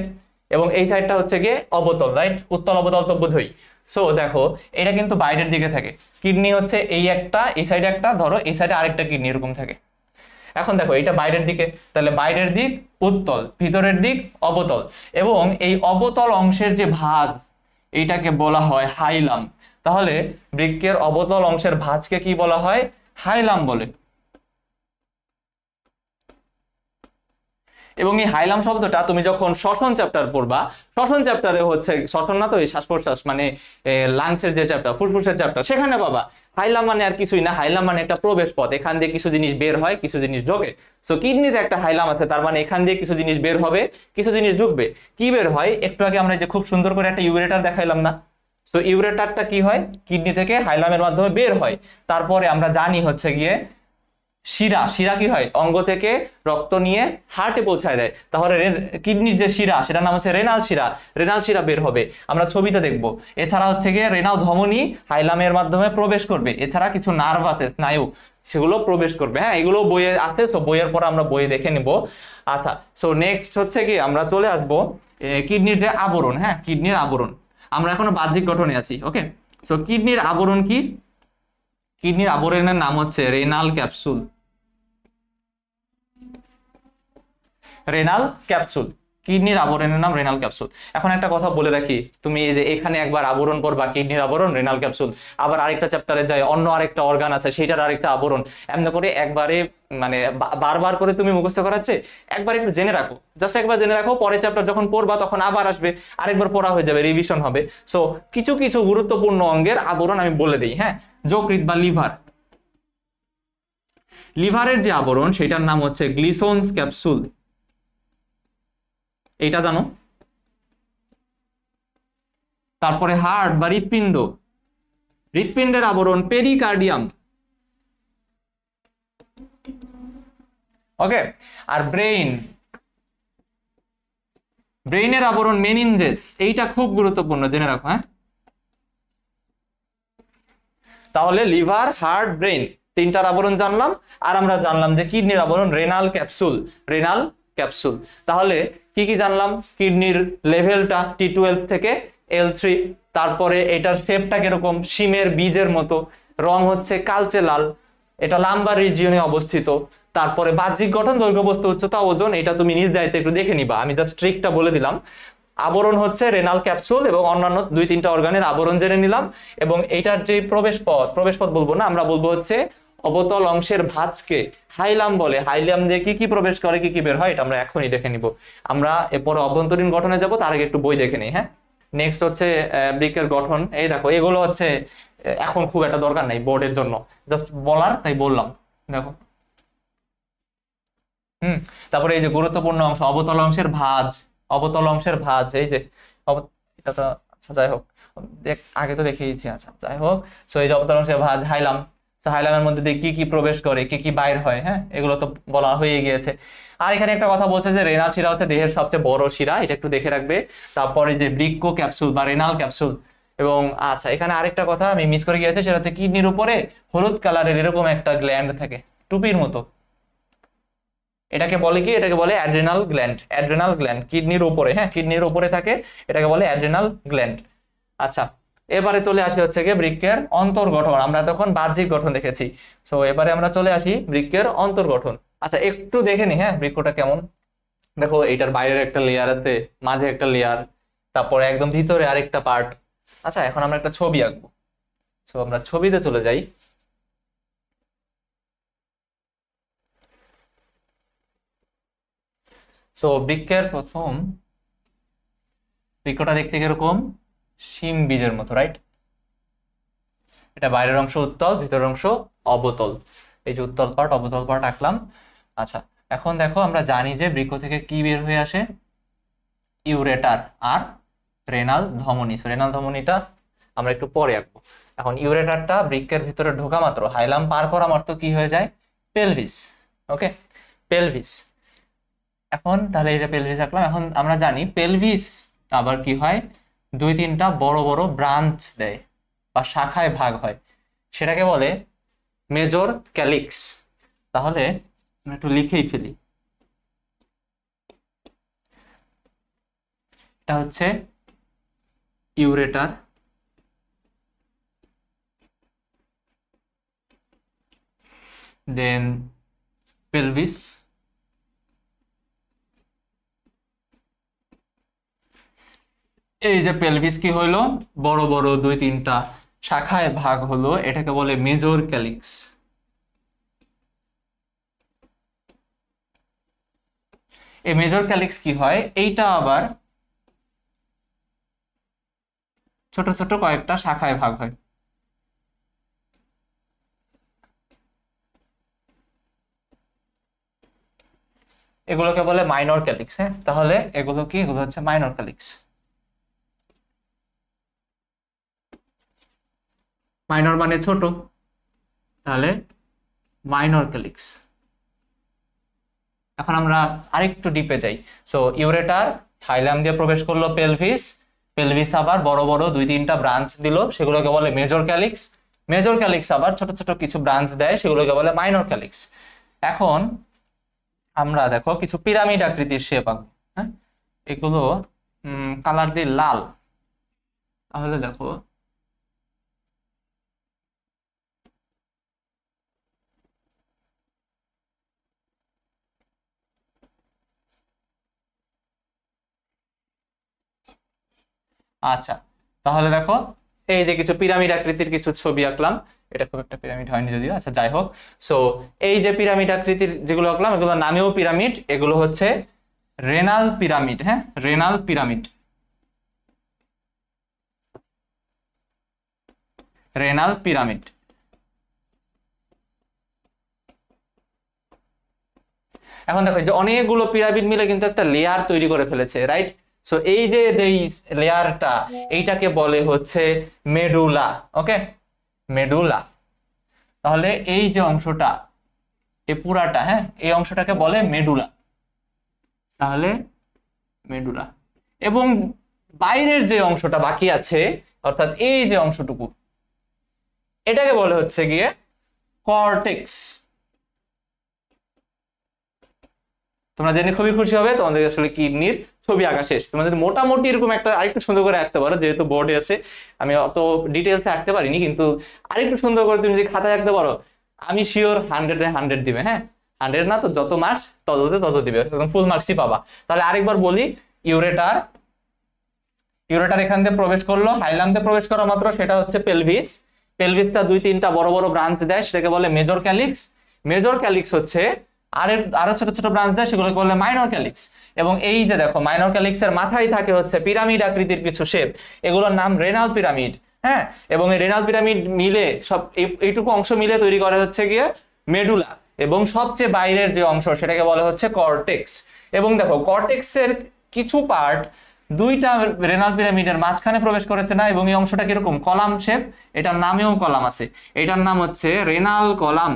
এবং এই সাইডটা হচ্ছে গিয়ে অবতল, রাইট? উত্তল অবতল তো বুঝোই। সো দেখো, এটা কিন্তু বাইরের দিকে থাকে। কিডনি হচ্ছে এই একটা, এই সাইডে একটা, ধরো এই সাইডে আরেকটা কিডনি এরকম থাকে। এখন দেখো, এটা বাইরের দিকে, তাহলে বাইরের দিক উত্তল, ভিতরের দিক অবতল। এবং এই অবতল অংশের যে ভাঁজ, এইটাকে বলা হয় হাইলাম। তাহলে বৃক্কের অবতল অংশের ভাঁজকে কি বলা হয়? হাইলাম বলে। এবং এই হাইলাম শব্দটা তুমি যখন শ্বসন চ্যাপ্টার পড়বা, শ্বসন চ্যাপ্টারে হচ্ছে, শ্বসন না তো এই শ্বাস প্রশ্বাস মানে লাংসের যে চ্যাপ্টার, ফুসফুসের চ্যাপ্টার, সেখানে পাবা হাইলাম মানে আর কিছুই না, হাইলাম মানে একটা প্রবেশ পথ, এখান দিয়ে কিছু জিনিস বের হয়, কিছু জিনিস ঢোকে। সো কিডনিতে একটা হাইলাম আছে, তার মানে এখান দিয়ে কিছু জিনিস বের হবে, কিছু জিনিস ঢুকবে। কি বের হয়? একটু আগে আমরা যে খুব সুন্দর করে একটা ইউরেটার দেখাইলাম না, সো ইউরেটারটা কি হয়? কিডনি থেকে হাইলামের মাধ্যমে বের হয়। তারপরে আমরা জানি হচ্ছে গিয়ে শিরা, শিরা কি হয়? অঙ্গ থেকে রক্ত নিয়ে হার্টে পৌঁছায় দেয়। তাহলে কিডনির যে শিরা, সেটার নাম হচ্ছে রেনাল শিরা, রেনাল শিরা বের হবে, আমরা ছবিতে দেখব। এছাড়া হচ্ছে গিয়ে রেনাল ধমনী হাইলামের মাধ্যমে প্রবেশ করবে। এছাড়া কিছু নার্ভ আছে, স্নায়ু, সেগুলো প্রবেশ করবে। হ্যাঁ, এগুলো বইয়ে আছে, তো বইয়ের পর আমরা বইয়ে দেখে নিব। আচ্ছা, সো নেক্সট হচ্ছে কি, আমরা চলে আসব কিডনির যে আবরণ। হ্যাঁ, কিডনির আবরণ, আমরা এখনো বাহ্যিক গঠনে আছি। ওকে, সো কিডনির আবরণ কি? কিডনির আবরণের নাম হচ্ছে রেনাল ক্যাপসুল। রেনাল ক্যাপসুল, কিডনির আবরণের নাম রেনাল ক্যাপসুল। এখন একটা কথা বলে রাখি, তুমি এই যে এখানে একবার আবরণ পড়বা, কিডনির আবরণ, রেনাল ক্যাপসুল, আবার আরেকটা চ্যাপ্টারে যায় অন্য আরেকটা অর্গান আছে, সেটার আরেকটা আবরণ, এমন করে একবারে মানে বারবার করে তুমি মুখস্থ করাচ্ছে, একবার একটু জেনে রাখো, জাস্ট একবার জেনে রাখো, পরের চ্যাপ্টার যখন পড়বা তখন আবার আসবে, আরেকবার পড়া হয়ে যাবে, রিভিশন হবে। সো কিছু কিছু গুরুত্বপূর্ণ অঙ্গের আবরণ আমি বলে দিই। হ্যাঁ, যকৃৎ বা লিভার, লিভারের যে আবরণ সেটার নাম হচ্ছে গ্লিসন্স ক্যাপসুল, এটা জানো। তারপরে হার্ট বা হৃৎপিণ্ড, হৃৎপিণ্ডের আবরণ পেরিকার্ডিয়াম। ওকে, আর ব্রেইন, ব্রেইনের আবরণ মেনিনজেস, এইটা খুব গুরুত্বপূর্ণ, জেনে রাখো। হ্যাঁ, তাহলে লিভার, হার্ট, ব্রেইন, তিনটার আবরণ জানলাম। আর আমরা জানলাম যে কিডনির আবরণ রেনাল ক্যাপসুল, রেনাল ক্যাপসুল। তাহলে কি কি জানলাম? কিডনির লেভেলটা T12 থেকে L3, তারপরে এটার শেপটা কিরকম? শিমের বীজের মতো, রং হচ্ছে কালচে লাল, এটা লাম্বার রিজিয়নে অবস্থিত। তারপরে বাহ্যিক গঠন, দৈর্ঘ্য, বস্তু, উচ্চতা, ওজন, এটা তুমি নিজ দায়িত্বে একটু দেখে নিবা, আমি জাস্ট ট্রিকটা বলে দিলাম। আবরণ হচ্ছে রেনাল ক্যাপসুল এবং অন্যান্য 2-3টা অর্গানের আবরণ জেনে নিলাম। এবং এটার যে প্রবেশ পথ, প্রবেশ পথ বলবো না, আমরা বলবো হচ্ছে অবতল অংশের ভাঁজকে হাইলাম বলে। হাইলাম দিয়ে কি কি প্রবেশ করে, কি কি বের হয়, এটা আমরা এখনই দেখে নিব। আমরা এরপরে অভ্যন্তরীণ গঠনে যাব, তার আগে একটু বই দেখে নিই। হ্যাঁ, নেক্সট হচ্ছে বৃক্কের গঠন। এই দেখো, এগুলো হচ্ছে এখন খুব একটা দরকার নাই বোর্ডের জন্য, জাস্ট বলার তাই বললাম। দেখো, তারপরে এই যে গুরুত্বপূর্ণ অংশ, অবতল অংশের ভাঁজ, অবতল অংশের ভাঁজ, এই যে এটা তো, আচ্ছা যাই হোক, আগে তো দেখিয়েছি। আচ্ছা যাই হোক, সো এই যে অবতল অংশের ভাঁজ হাইলাম, হাইলামের মধ্যে দিয়ে কি কি প্রবেশ করে, কি কি বাইর হয়, হ্যাঁ, এগুলো তো বলা হয়ে গিয়েছে। আর এখানে একটা কথা বলছে যে রেনাল শিরা হচ্ছে দেহের সবচেয়ে বড় শিরা, এটা একটু দেখে রাখবে। তারপরে যে বৃক্ক ক্যাপসুল বা রেনাল ক্যাপসুল। এবং আচ্ছা, এখানে আরেকটা কথা আমি মিস করে গিয়েছি, সেটা হচ্ছে কিডনির উপরে হলুদ কালারের এরকম একটা গ্ল্যান্ড থাকে, টুপির মতো। এটাকে বলে কি? এটাকে বলে অ্যাড্রিনাল গ্ল্যান্ড, অ্যাড্রিনাল গ্ল্যান্ড কিডনির উপরে। হ্যাঁ, কিডনির উপরে থাকে, এটাকে বলে অ্যাড্রিনাল গ্ল্যান্ড। আচ্ছা, এবারে চলে আসি হচ্ছে গিয়ে বৃক্কের অন্তর্গঠন। আমরা তখন বাহ্যিক গঠন দেখেছি, সো এবারে আমরা চলে আসি বৃক্কের অন্তর্গঠন। আচ্ছা, একটু দেখে নি, হ্যাঁ, বৃক্কটা কেমন। দেখো, এটার বাইরের একটা লেয়ার আছে, মাঝে একটা লেয়ার, তারপরে একদম ভিতরে আরেকটা পার্ট। আচ্ছা, এখন আমরা একটা ছবি আঁকবো, সো আমরা ছবিতে চলে যাই। সো বৃক্কের প্রথম, বৃক্ষটা দেখতে কিরকম? শিম বীজের মতো, রাইট? এটা বাইরের অংশ উত্তল, ভিতরের অংশ অবতল। এই যে উত্তল পার্ট, অবতল পার্ট আঁকলাম। আচ্ছা, এখন দেখো, আমরা জানি যে বৃক্ক থেকে কি বের হয়ে আসে? ইউরেটার আর রেনাল ধমনী। রেনাল ধমনীটা আমরা একটু পরে আঁকবো। এখন ইউরেটারটা বৃক্কের ভিতরে ঢোকা মাত্র, হাইলাম পার করা মাত্র কি হয়ে যায়? পেলভিস। ওকে, পেলভিস। এখন তাহলে এই যে পেলভিস আঁকলাম, এখন আমরা জানি পেলভিস আবার কি হয়? 2-3টা বড় বড় ব্রাঞ্চ দেয় বা শাখায় ভাগ হয়, সেটাকে বলে মেজর ক্যালিক্স। তাহলে একটু লিখেই ফেলি, এটা হচ্ছে ইউরেটার, দেন পেলভিস, এই যে পেলভিস কি হইলো, বড় বড় দুই তিনটা শাখায় ভাগ হলো, এটাকে বলে মেজর ক্যালিক্স। এই মেজর ক্যালিক্স কি হয়, এইটা আবার ছোট ছোট কয়েকটা শাখায় ভাগ হয়। এগুলোকে বলে মাইনর ক্যালিক্স। হ্যাঁ, তাহলে এগুলো কি, এগুলো হচ্ছে মাইনর ক্যালিক্স। মাইনর মানে ছোট, তাহলে মাইনর ক্যালিক্স। এখন আমরা আরেকটু ডিপে যাই। সো ইউরেটার হাইলাম দিয়ে প্রবেশ করলো পেলভিস, পেলভিস আবার বড় বড় দুই তিনটা ব্রাঞ্চ দিল, সেগুলোকে বলে মেজর ক্যালিক্স। মেজর ক্যালিক্স আবার ছোট ছোট কিছু ব্রাঞ্চ দেয়, সেগুলোকে বলে মাইনর ক্যালিক্স। এখন আমরা দেখো কিছু পিরামিড আকৃতির শেপ আঁকবো। হ্যাঁ, এগুলো কালার দিয়ে লাল। তাহলে দেখো আচ্ছা, তাহলে দেখো এই যে কিছু পিরামিড আকৃতির কিছু ছবি আঁকলাম। এটা খুব একটা পিরামিড হয়নি যদিও, আচ্ছা যাই হোক। সো এই যে পিরামিড আকৃতির যেগুলো আঁকলাম, এগুলো নামেও পিরামিড, এগুলো হচ্ছে রেনাল পিরামিড। হ্যাঁ, রেনাল পিরামিড, রেনাল পিরামিড। এখন দেখো যে অনেকগুলো পিরামিড মিলে কিন্তু একটা লেয়ার তৈরি করে ফেলেছে, রাইট? সো এই যে যেই লেয়ারটা, এইটাকে বলে হচ্ছে মেডুলা। ওকে, মেডুলা। তাহলে এই যে অংশটা, এই পুরাটা, হ্যাঁ, এই অংশটাকে বলে মেডুলা। তাহলে মেডুলা। এবং বাইরের যে অংশটা বাকি আছে, অর্থাৎ এই যে অংশটুকু, এটাকে বলে হচ্ছে গিয়ে কর্টেক্স। তোমরা জেনে খুবই খুশি হবে, তোমাদের আসলে কিডনির ছবি আঁকা শেষ। তোমাদের মোটামুটি এরকম একটা আরেকটু সুন্দর করে আঁকতে পারো, যেহেতু বোর্ডে আছে। আমি অত ডিটেলসে আঁকতে পারিনি, কিন্তু আরেকটু সুন্দর করে তুমি যদি খাতায় আঁকতে পারো, আমি শিওর 100-এ 100 দিবে। হ্যাঁ, 100 না তো যত মার্কস তততে তত দিবে, একদম ফুল মার্কসই পাবা। তাহলে আরেকবার বলি, ইউরেটার, ইউরেটার এখান দিয়ে প্রবেশ করলো, হাইলাম দিয়ে প্রবেশ করা মাত্র সেটা হচ্ছে পেলভিস। পেলভিসটা দুই তিনটা বড় বড় ব্রাঞ্চ দেয়, সেটাকে বলে মেজর ক্যালিক্স। মেজর ক্যালিক্স হচ্ছে আরো ছোট ছোট ব্রাঞ্চ দেয়, সেগুলোকে বলে মাইনর ক্যালিক্স। এবং এই যে দেখো, মাইনর ক্যালিক্সের মাথায় থাকে হচ্ছে পিরামিড আকৃতির কিছু শেপ, এগুলোর নাম রেনাল পিরামিড। হ্যাঁ, এবং এই রেনাল পিরামিড মিলে সব এইটুকু অংশ মিলে তৈরি করে হচ্ছে গিয়ে মেডুলা। এবং সবচেয়ে বাইরের যে অংশ, সেটাকে বলে হচ্ছে কর্টেক্স। এবং দেখো, কর্টেক্সের কিছু পার্ট দুইটা রেনাল পিরামিডের মাঝখানে প্রবেশ করেছে না, এবং এই অংশটা কিরকম কলাম শেপ, এটার নামেও কলাম আছে, এটার নাম হচ্ছে রেনাল কলাম।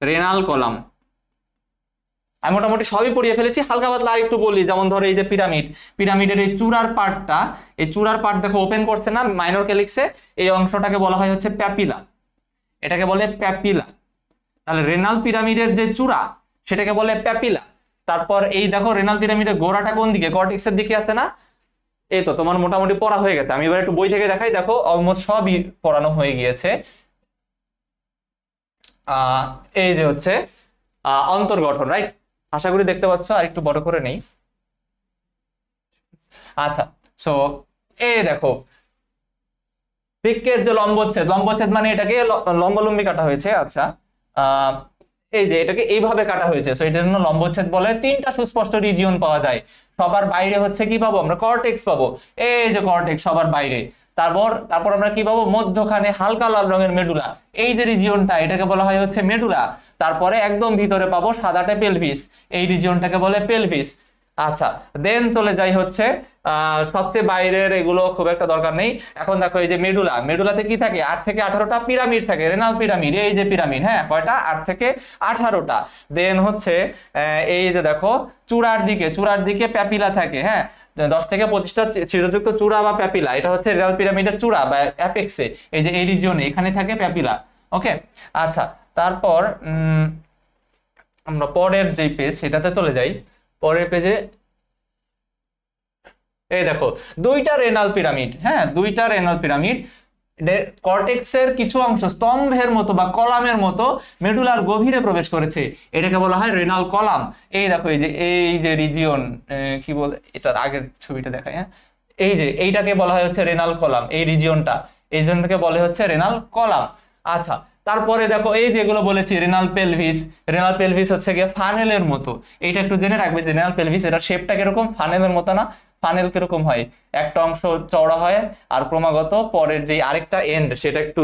Renal column. আমি মোটামুটি সবই পড়িয়ে ফেলেছি, হালকা পাতলা আর একটু বলি। যেমন ধরো এই যে পিরামিড, পিরামিডের এই চূড়ার পার্টটা, এই চূড়ার পার্ট দেখো ওপেন করছে না মাইনর ক্যালিক্সে, এই অংশটাকে বলা হয় হচ্ছে প্যাপিলা, এটাকে বলে প্যাপিলা। তাহলে রেনাল পিরামিডের যে চূড়া, সেটাকে বলে প্যাপিলা। তারপর এই দেখো রেনাল পিরামিডের গোড়াটা কোন দিকে, কর্টেক্সের দিকে আছে না? এই তো তোমার মোটামুটি পড়া হয়ে গেছে। আমি এবার একটু বই থেকে দেখাই, দেখো অলমোস্ট সবই পড়ানো হয়ে গিয়েছে। এই যে হচ্ছে অন্তর্গঠন, রাইট? আশা করি দেখতে পাচ্ছ, আর একটু বড় করে নেই। আচ্ছা, সো এই দেখো বৃক্কের যে লম্বচ্ছেদ, লম্বচ্ছেদ মানে এটাকে লম্বালম্বি কাটা হয়েছে। আচ্ছা, এই যে এটাকে এইভাবে কাটা হয়েছে, সো এটার জন্য লম্বচ্ছেদ বলে। তিনটা সুস্পষ্ট রিজিয়ন পাওয়া যায়। সবার বাইরে হচ্ছে কি পাবো আমরা, কর্টেক্স পাবো, এই যে কর্টেক্স সবার বাইরে। তারপর তারপর আমরা কি পাবো, মধ্যখানে হালকা লাল রঙের মেডুলা, এই যে রিজিয়নটা, এটাকে বলা হয় হচ্ছে মেডুলা। তারপরে একদম ভিতরে পাবো সাদাটে পেলভিস, এই রিজিয়নটাকে বলে পেলভিস। আচ্ছা, দেন চলে যাই হচ্ছে সবচেয়ে বাইরের, এগুলো খুব একটা দরকার নেই। এখন দেখো এই যে মেডুলা, মেডুলাতে কি থাকে, 8 থেকে 18টা পিরামিড থাকে, রেনাল পিরামিড। এই যে পিরামিড, হ্যাঁ, কয়টা, 8 থেকে 18টা। দেন হচ্ছে এই যে দেখো চূড়ার দিকে, চূড়ার দিকে প্যাপিলা থাকে। হ্যাঁ, 10 থেকে 25টা ছিদ্রযুক্ত চূড়া বা প্যাপিলা, এটা হচ্ছে রেনাল পিরামিডের চূড়া বা অ্যাপেক্সে, এই যে এই রিজিয়নে এখানে থাকে প্যাপিলা। ওকে, আচ্ছা, তারপর আমরা পরের যে পেজ সেটাতে চলে যাই। পরের পেজে এই দেখো দুইটা রেনাল পিরামিড, হ্যাঁ, দুইটা রেনাল পিরামিড। কর্টেক্সের কিছু অংশ স্তম্ভের মতো বা কলামের মতো মেডুলার গভীরে প্রবেশ করেছে, এটাকে বলা হয় রেনাল কলাম। এই দেখো এই যে রিজিয়ন, কি বলে, এটার আগের ছবিটা দেখায়, হ্যাঁ, এই যে এইটাকে বলা হয় হচ্ছে রেনাল কলাম, এই রিজিয়নটা, এই জন্যকে বলে হচ্ছে রেনাল কলাম। আচ্ছা, তারপরে দেখো এই যেগুলো বলেছি, রেনাল পেলভিস, রেনাল পেলভিস হচ্ছে গিয়ে ফানেলের মতো। এইটা একটু জেনে রাখবে যে রেনাল পেলভিস, এটা শেপটা কিরকম, ফানেলের মতো না? ফানেল কিরকম হয়, একটা অংশ চওড়া হয় আর ক্রমাগত পরের যে আরেকটা এন্ড সেটা একটু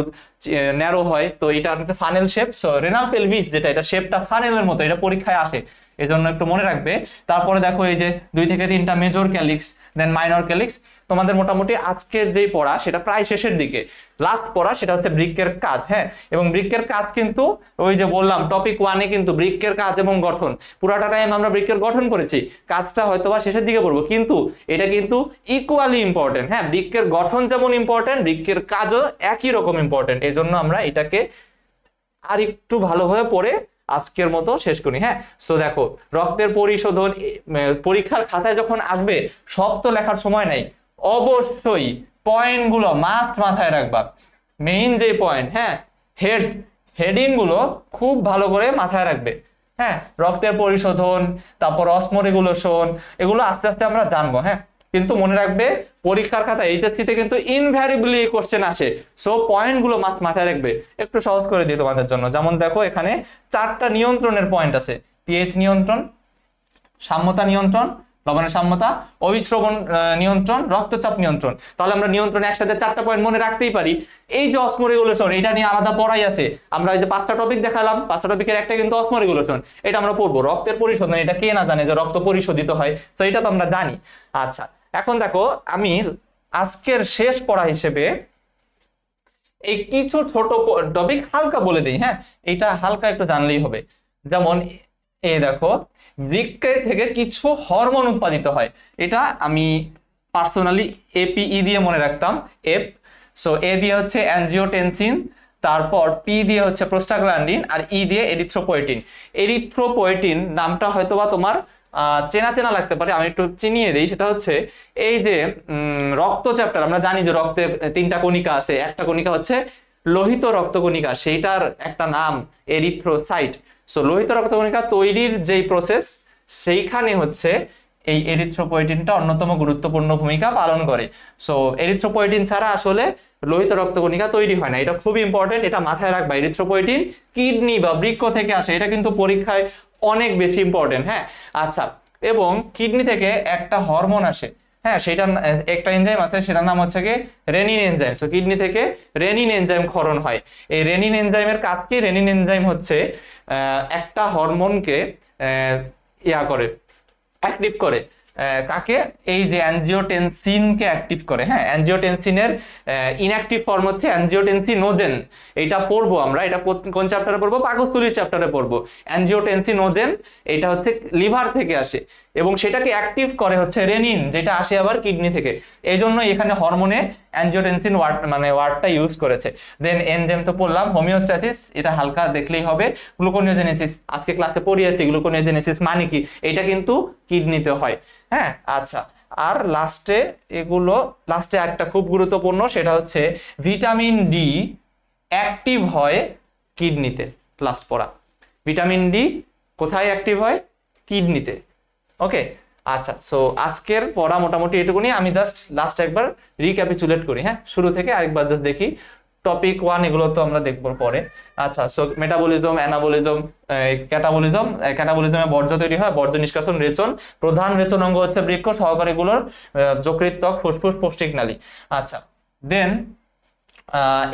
ন্যারো হয়, তো এটা funnel shape. So renal pelvis যেটা, এটা শেপটা ফানেলের মতো, এটা পরীক্ষায় আসে, এজন্য একটু মনে রাখবে। তারপরে দেখো এই যে 2 থেকে 3টা মেজর ক্যালিক্স, দেন মাইনর ক্যালিক্স। তোমাদের মোটামুটি আজকের যেই পড়া সেটা প্রায় শেষের দিকে, লাস্ট পড়া সেটা হচ্ছে বৃক্কের কাজ। হ্যাঁ, এবং বৃক্কের কাজ কিন্তু ওই যে বললাম টপিক 1-এ কিন্তু বৃক্কের কাজ এবং গঠন পুরাটা টাইম আমরা বৃক্কের গঠন করেছি, কাজটা হয়তোবা শেষের দিকে পড়বো, কিন্তু এটা কিন্তু ইকুয়ালি ইম্পর্টেন্ট। হ্যাঁ, বৃক্কের গঠন যেমন ইম্পর্টেন্ট, বৃক্কের কাজও একই রকম ইম্পর্টেন্ট, এজন্য আমরা এটাকে আর একটু ভালোভাবে পড়ে আজকের মতো শেষ করি। হ্যাঁ, সো দেখো রক্তের পরিশোধন পরীক্ষার খাতায় যখন আসবে, সব তো লেখার সময় নাই, অবশ্যই পয়েন্টগুলো মাস্ট মাথায় রাখবা, মেইন যে পয়েন্ট, হ্যাঁ, হেডিং গুলো খুব ভালো করে মাথায় রাখবে। হ্যাঁ, রক্তের পরিশোধন, তারপর অসমোরেগুলেশন, এগুলো আস্তে আস্তে আমরা জানবো। হ্যাঁ, কিন্তু মনে রাখবে পরীক্ষার খাতা এইচএসসি তে কিন্তু ইনভ্যারিবলি কোশ্চেন আসে, সো পয়েন্ট গুলো মাস্ট মাথায় রাখবে। একটু সহজ করে দিই তোমাদের জন্য, যেমন দেখো এখানে 4টা নিয়ন্ত্রণের পয়েন্ট আছে, পিএইচ নিয়ন্ত্রণ, সাম্যতা নিয়ন্ত্রণ, লবণের সাম্যতা, অভিস্রবণ নিয়ন্ত্রণ, রক্তচাপ নিয়ন্ত্রণ। তাহলে আমরা নিয়ন্ত্রণে একসাথে 4টা পয়েন্ট মনে রাখতেই পারি। এই যে অসমোরেগুলেশন, এটা নিয়ে আলাদা পড়াই আছে, আমরা এই যে 5টা টপিক দেখালাম, 5টা টপিকের একটা কিন্তু অসমোরেগুলেশন, এটা আমরা পড়বো। রক্তের পরিশোধন, এটা কে না জানে যে রক্ত পরিশোধিত হয়, তো এটা তো আমরা জানি। আচ্ছা, এখন দেখো আমি আজকের শেষ পড়া হিসেবে এই কিছু ছোট টপিক হালকা বলে দিই। হ্যাঁ, এটা হালকা একটু জানলেই হবে। যেমন এই দেখো, বৃক্কে থেকে কিছু হরমোন উৎপাদিত হয়, এটা আমি পার্সোনালি এপিই দিয়ে মনে রাখতাম, এফ। সো এ দিয়ে হচ্ছে অ্যানজিওটেনসিন, তারপর পি দিয়ে হচ্ছে প্রোস্টাগ্ল্যান্ডিন, আর ই দিয়ে এরিথ্রোপয়েটিন। এরিথ্রোপয়েটিন নামটা হয়তোবা তোমার চেনা চেনা লাগতে পারে, আমি একটু চিনিয়ে দিই। সেটা হচ্ছে এই যে রক্ত চ্যাপ্টার, আমরা জানি যে রক্তে 3টা কণিকা আছে, একটা কণিকা হচ্ছে লোহিত রক্তকণিকা, সেইটার একটা নাম এরিথ্রোসাইট। সো লোহিত রক্তকণিকা তৈরির যেই প্রসেস, সেইখানে হচ্ছে এই এরিথ্রোপয়েটিনটা অন্যতম গুরুত্বপূর্ণ ভূমিকা পালন করে। সো এরিথ্রোপয়েটিন ছাড়া আসলে লোহিত রক্তকণিকা তৈরি হয় না, এটা খুবই ইম্পর্টেন্ট, এটা মাথায় রাখবা। এরিথ্রোপয়েটিন কিডনি বা বৃক্ক থেকে আসে, এটা কিন্তু পরীক্ষায় অনেক বেশি ইম্পর্টেন্ট। হ্যাঁ, আচ্ছা, এবং কিডনি থেকে একটা হরমোন আসে, হ্যাঁ, সেটা একটা এনজাইম আছে, সেটার নাম হচ্ছে কি রেনিন এনজাইম। সো কিডনি থেকে রেনিন এনজাইম ক্ষরণ হয়। এই রেনিন এনজাইমের কাজ কি? রেনিন এনজাইম হচ্ছে একটা হরমোনকে ইয়া করে, অ্যাক্টিভ করে। কাকে? এই যে অ্যানজিওটেনসিনকে অ্যাক্টিভ করে। হ্যাঁ, অ্যানজিওটেনসিনের ইনঅ্যাক্টিভ ফর্ম হচ্ছে অ্যানজিওটেনসিনোজেন। এটা পড়বো আমরা, এটা কোন চ্যাপ্টারে পড়বো? পাকস্থলীর চ্যাপ্টারে পড়বো। অ্যানজিওটেনসিনোজেন এটা হচ্ছে লিভার থেকে আসে, এবং সেটাকে অ্যাক্টিভ করে হচ্ছে রেনিন, যেটা আসে আবার কিডনি থেকে। এই জন্য এখানে হরমোনে অ্যানজিওটেনসিন ওয়ার্ডটা ইউজ করেছে। দেন এনজাইম তো পড়লাম, হোমিওস্ট্যাসিস এটা হালকা দেখলেই হবে। গ্লুকোনিওজেনেসিস আজকে ক্লাসে পড়িয়েছি, গ্লুকোনিওজেনেসিস মানে কি, এটা কিন্তু কিডনিতে হয়। হ্যাঁ, আচ্ছা, আর লাস্টে একটা খুব গুরুত্বপূর্ণ, সেটা হচ্ছে ভিটামিন ডি অ্যাক্টিভ হয় কিডনিতে। লাস্ট পড়া, ভিটামিন ডি কোথায় অ্যাক্টিভ হয়? কিডনিতে। ওকে, আচ্ছা, সো আজকের পড়া মোটামুটি এটুকুনি। আমি জাস্ট লাস্ট একবার রিক্যাপিচুলেট করি। হ্যাঁ, শুরু থেকে আরেকবার জাস্ট দেখি। টপিক 1 এগুলো তো আমরা দেখবো পরে। আচ্ছা, সো মেটাবলিজম, অ্যানাবলিজম, ক্যাটাবলিজম। ক্যাটাবলিজমে বর্জ্য তৈরি হয়, বর্জ্য নিষ্কাশন, রেচন। প্রধান রেচন অঙ্গ হচ্ছে বৃক্ক, সহকারীগুলোর যকৃৎ, ত্বক, ফুসফুস, পৌষ্টিকনালী। আচ্ছা, দেন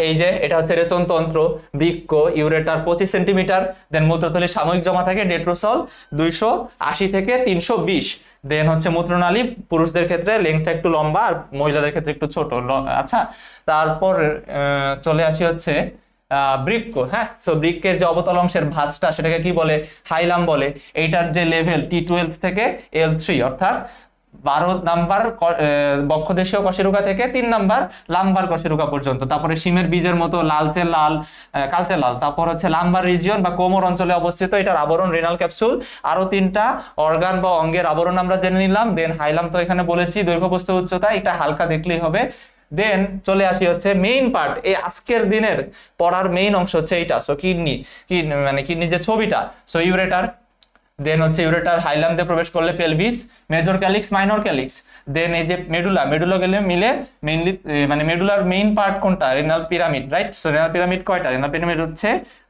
এই যে এটা হচ্ছে রেচন তন্ত্র, বৃক্ক, ইউরেটার 25 সেন্টিমিটার। দেন মূত্রথলি সাময়িক জমা থাকে ডেট্রোসল 280 থেকে 320। দেন হচ্ছে মূত্রনালী, পুরুষদের ক্ষেত্রে লেংথটা একটু লম্বা আর মহিলাদের ক্ষেত্রে একটু ছোট। আচ্ছা, তারপর চলে আসি হচ্ছে বৃক্ক। হ্যাঁ, সো বৃক্কের যে অবতল অংশের ভাঁজটা, সেটাকে কি বলে? হাইলাম বলে। এইটার যে লেভেল T12 থেকে L3, অর্থাৎ 12 নাম্বার বক্ষদেশীয় কশেরুকা থেকে 3 নাম্বার লাম্বার কশেরুকা পর্যন্ত। তারপরে শিমের বীজের মতো লালচে লাল, কালচে লাল। তারপর হচ্ছে লাম্বার রিজিয়ন বা কোমর অঞ্চলে অবস্থিত, এটার আবরণ রেনাল ক্যাপসুল। আরো 3টা অর্গান বা অঙ্গের আবরণ আমরা জেনে নিলাম। দেন হাইলাম তো এখানে বলেছি, দৈর্ঘ্য প্রস্থ উচ্চতা, এটা হালকা দেখলেই হবে। দেন চলে আসি হচ্ছে মেইন পার্ট, এই আজকের দিনের পড়ার মেইন অংশ হচ্ছে এইটা। সো কিডনি, মানে কিডনি যে ছবিটা, সো ইউরেটার, দেন হচ্ছে ইউরেটার হাইলাম দিয়ে প্রবেশ করলে pelvis, major calyx, minor calyx, then এই যে মেডুলা, মেডুলা গেলে মিলে মেইনলি মানে মেডুলার মেইন পার্ট কোনটা, renal pyramid, right? So renal pyramid কয়টা? রেনাল পিরামিড হচ্ছে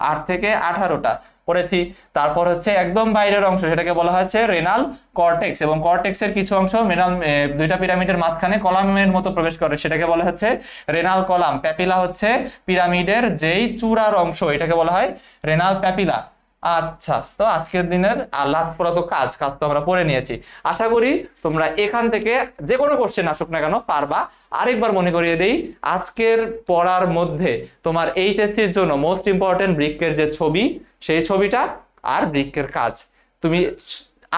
8 থেকে 18টা পড়েছি। তারপর হচ্ছে একদম বাইরের অংশ, সেটাকে বলা হচ্ছে রেনাল কর্টেক্স, এবং কর্টেক্সের কিছু অংশ রেনাল দুইটা পিরামিডের মাঝখানে কলামের মতো প্রবেশ করে, সেটাকে বলা হচ্ছে রেনাল কলাম। প্যাপিলা হচ্ছে পিরামিডের যেই চূড়ার অংশ, এটাকে বলা হয় রেনাল প্যাপিলা। আচ্ছা, তো আজকের দিনের লাস্ট পড়া তো কাজ তো আমরা পড়ে নিয়েছি। আশা করি তোমরা এখান থেকে যে কোনো কোশ্চেন আসুক না কেন পারবা। আরেকবার মনে করিয়ে দেই, আজকের পড়ার মধ্যে তোমার এইচএসসির জন্য মোস্ট ইম্পর্টেন্ট বৃক্কের যে ছবি, সেই ছবিটা আর বৃক্কের কাজ। তুমি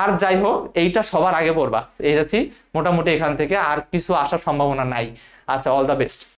আর যাই হোক এইটা সবার আগে পড়বা। এইচএসসি মোটামুটি এখান থেকে আর কিছু আসার সম্ভাবনা নাই। আচ্ছা, অল দ্য বেস্ট।